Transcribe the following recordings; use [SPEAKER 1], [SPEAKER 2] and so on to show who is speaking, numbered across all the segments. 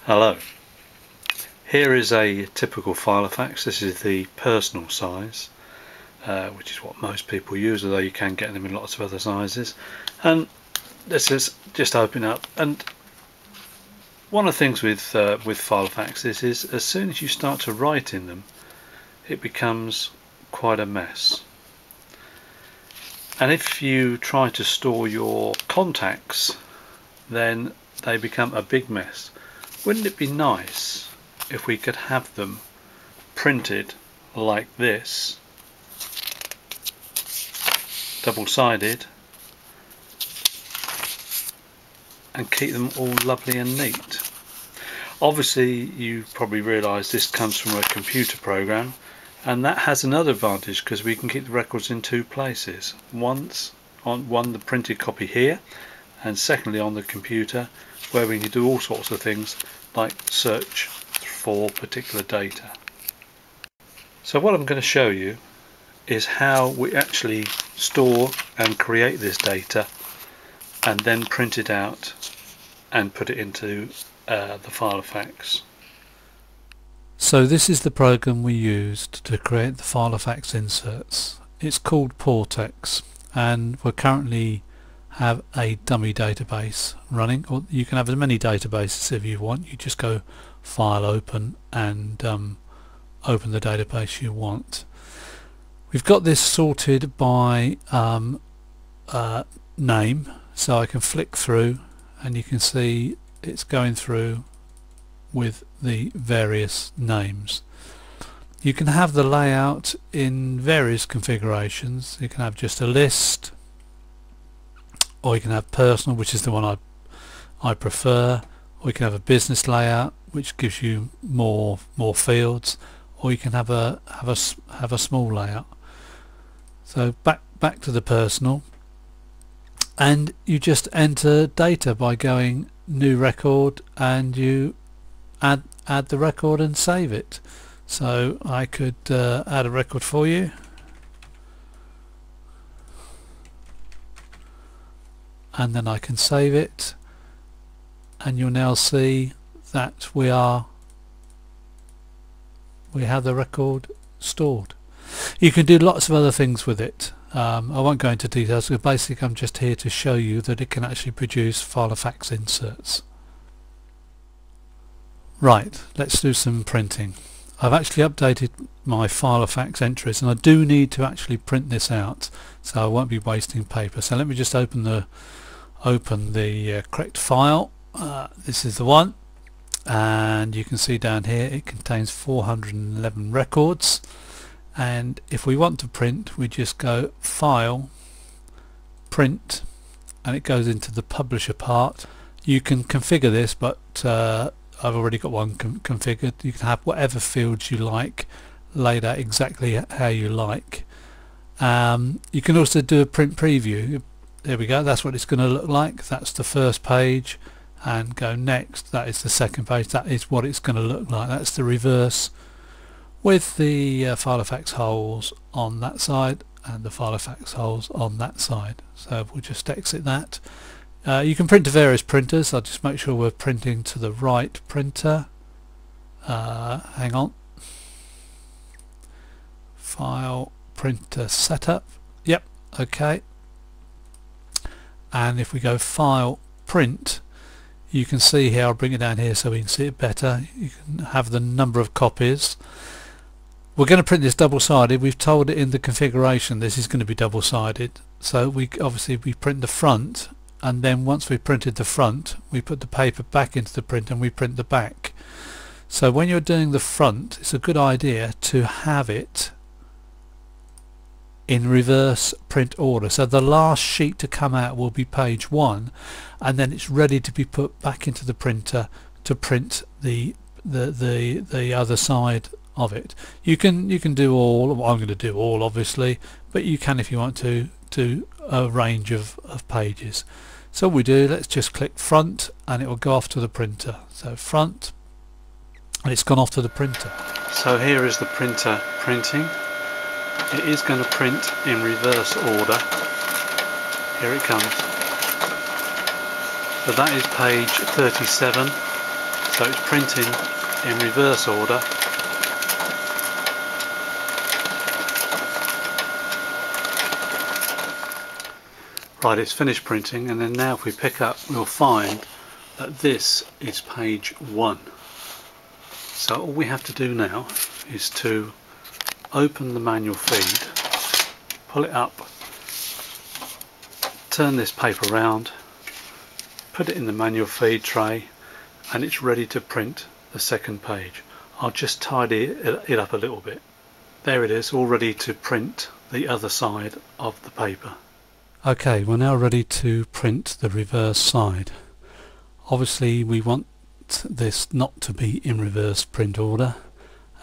[SPEAKER 1] Hello. Here is a typical Filofax. This is the personal size, which is what most people use, although you can get them in lots of other sizes. And this is just open up. And one of the things with Filofaxes is as soon as you start to write in them, it becomes quite a mess. And if you try to store your contacts, then they become a big mess. Wouldn't it be nice if we could have them printed like this, double-sided, and keep them all lovely and neat? Obviously, you probably realise this comes from a computer program, and that has another advantage because we can keep the records in two places. Once on the printed copy here, and secondly on the computer, where we can do all sorts of things like search for particular data. So what I'm going to show you is how we actually store and create this data and then print it out and put it into the Filofax.
[SPEAKER 2] So this is the program we used to create the Filofax inserts. It's called Portex, and we currently have a dummy database running, or you can have as many databases if you want. You just go File, Open, and open the database you want. We've got this sorted by name, so I can flick through and you can see it's going through with the various names. You can have the layout in various configurations. You can have just a list, or you can have personal, which is the one I prefer, or you can have a business layout, which gives you more fields, or you can have a small layout. So back to the personal, and you just enter data by going new record, and you add the record and save it. So I could add a record for you. And then I can save it, and you'll now see that we have the record stored. You can do lots of other things with it. I won't go into details, but basically I'm just here to show you that it can actually produce Filofax inserts. Right, let's do some printing. I've actually updated my Filofax entries, and I do need to actually print this out, so I won't be wasting paper. So let me just open the correct file. This is the one, and you can see down here it contains 411 records, and if we want to print, we just go File, Print, and it goes into the publisher part. You can configure this, but I've already got one configured. You can have whatever fields you like laid out exactly how you like. You can also do a print preview. There we go, that's what it's going to look like. That's the first page, and go next, that is the second page. That is what it's going to look like. That's the reverse, with the Filofax holes on that side and the Filofax holes on that side. So we'll just exit that. You can print to various printers. I'll just make sure we're printing to the right printer. Hang on. File, printer setup. Yep, okay. And if we go File, Print, you can see here, I'll bring it down here so we can see it better. You can have the number of copies. We're going to print this double-sided. We've told it in the configuration this is going to be double-sided. So we print the front, and then once we've printed the front, we put the paper back into the print and we print the back. So when you're doing the front, it's a good idea to have it in reverse print order. So the last sheet to come out will be page 1, and then it's ready to be put back into the printer to print the other side of it. You can do all. Well, I'm going to do all, obviously, but you can, if you want to, do a range of pages. So what we do, let's just click front, and it will go off to the printer. So front, and it's gone off to the printer.
[SPEAKER 1] So here is the printer printing. It is going to print in reverse order. Here it comes. So that is page 37. So it's printing in reverse order. Right, it's finished printing, and then now if we pick up, we'll find that this is page 1. So all we have to do now is to open the manual feed, pull it up, turn this paper around, put it in the manual feed tray, and it's ready to print the second page. I'll just tidy it up a little bit. There it is, all ready to print the other side of the paper.
[SPEAKER 2] Okay, we're now ready to print the reverse side. Obviously we want this not to be in reverse print order,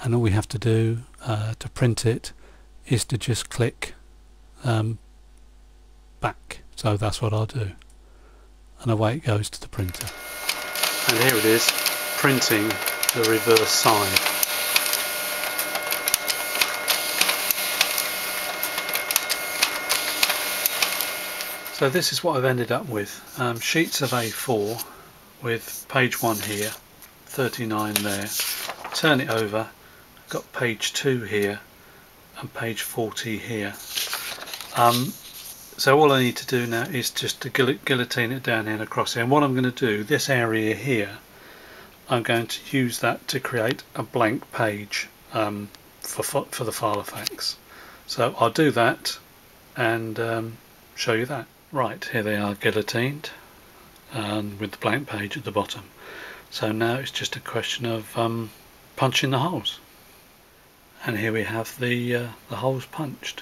[SPEAKER 2] and all we have to do to print it is to just click back. So that's what I'll do, and away it goes to the printer.
[SPEAKER 1] And here it is, printing the reverse side. So this is what I've ended up with. Sheets of A4 with page 1 here, 39 there. Turn it over, got page 2 here and page 40 here. So all I need to do now is just to guillotine it down here and across here. And what I'm going to do, this area here, I'm going to use that to create a blank page for the Filofax. So I'll do that and show you that. Right, here they are guillotined and with the blank page at the bottom. So now it's just a question of punching the holes. And here we have the holes punched.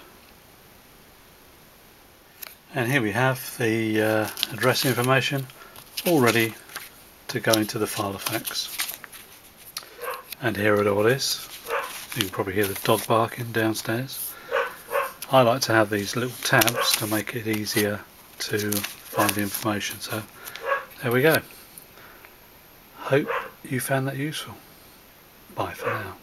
[SPEAKER 1] And here we have the address information all ready to go into the Filofax. And here it all is. You can probably hear the dog barking downstairs. I like to have these little tabs to make it easier to find the information. So there we go. Hope you found that useful. Bye for now.